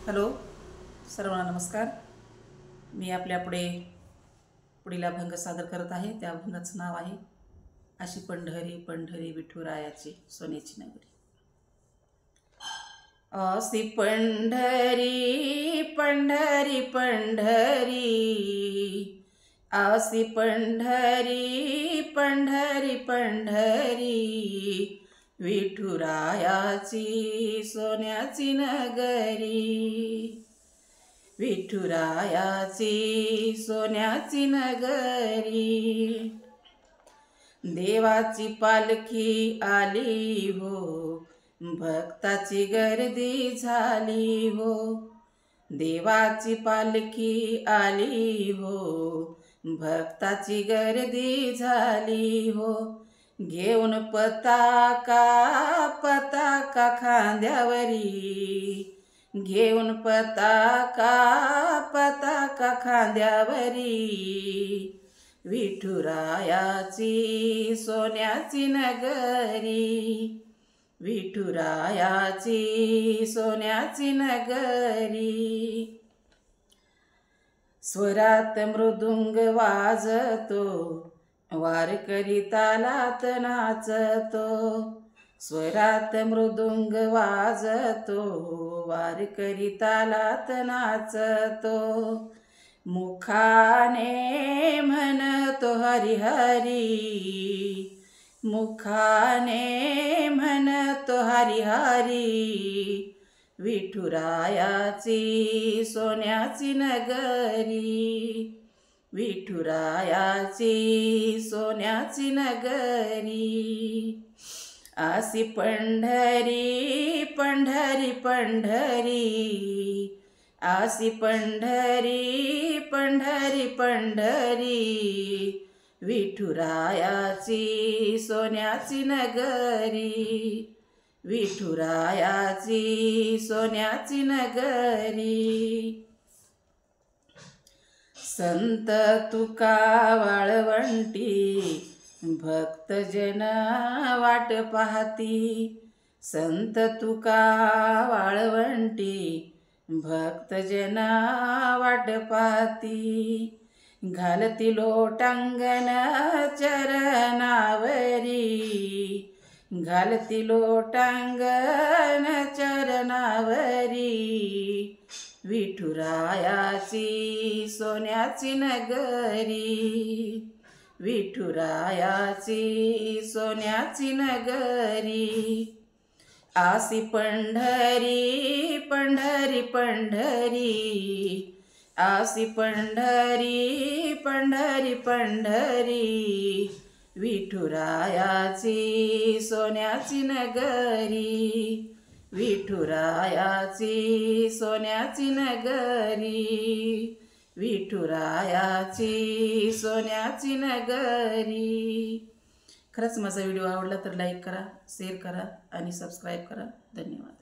Hello, सर्वांना नमस्कार. मी आपल्यापुढे पुढील अभंग सादर करत आहे. त्या अभंगाचं नाव आहे अशी पंढरी पंढरी विठुरायाची सोन्याची नगरी. अशी पंढरी पंढरी पंढरी, अशी पंढरी पंढरी पंढरी, विठुरायाची सोन्याची नगरी, विठुरायाची सोन्याची नगरी. देवाची पालखी आली हो, भक्ताची गर्दी झाली हो. देवाची पालखी आली हो, भक्ताची गर्दी झाली हो. घेऊन पताका पताका खांद्यावरी, घेऊन पताका पताका खांद्यावरी, विठुरायाची सोन्याची नगरी, विठुरायाची सोन्याची नगरी. स्वरात मृदुंग वाजतो, वारकरी तालात नाचतो. स्वरात मृदुंग वाजतो, वारकरी तालात नाचतो. मुखाने म्हणतो हरी हरी, मुखाने म्हणतो हरी हरी, विठुरायाची सोन्याची नगरी, विठुरायाची सोन्याची नगरी. अशी पंढरी पंढरी पंढरी, अशी पंढरी पंढरी पंढरी, विठुरायाची सोन्याची नगरी, विठुरायाची सोन्याची नगरी. संत तुका वाळवंटी, भक्तजन वाट पाहती. संत तुका वाळवंटी, भक्तजन वाट पाहती. घालती लोटांगण चरणावरी, घालती लोटांगण चरणावरी, विठुरायाची सोन्याची नगरी, विठुरायाची सोन्याची नगरी. अशी पंढरी पंढरी पंढरी, अशी पंढरी पंढरी पंढरी, विठुरायाची सोन्याची नगरी, विठुरायाची सोन्याची नगरी, विठुरायाची सोन्याची नगरी. खरंच माझा व्हिडिओ आवडला तर लाईक करा, शेअर करा आणि सबस्क्राईब करा. धन्यवाद.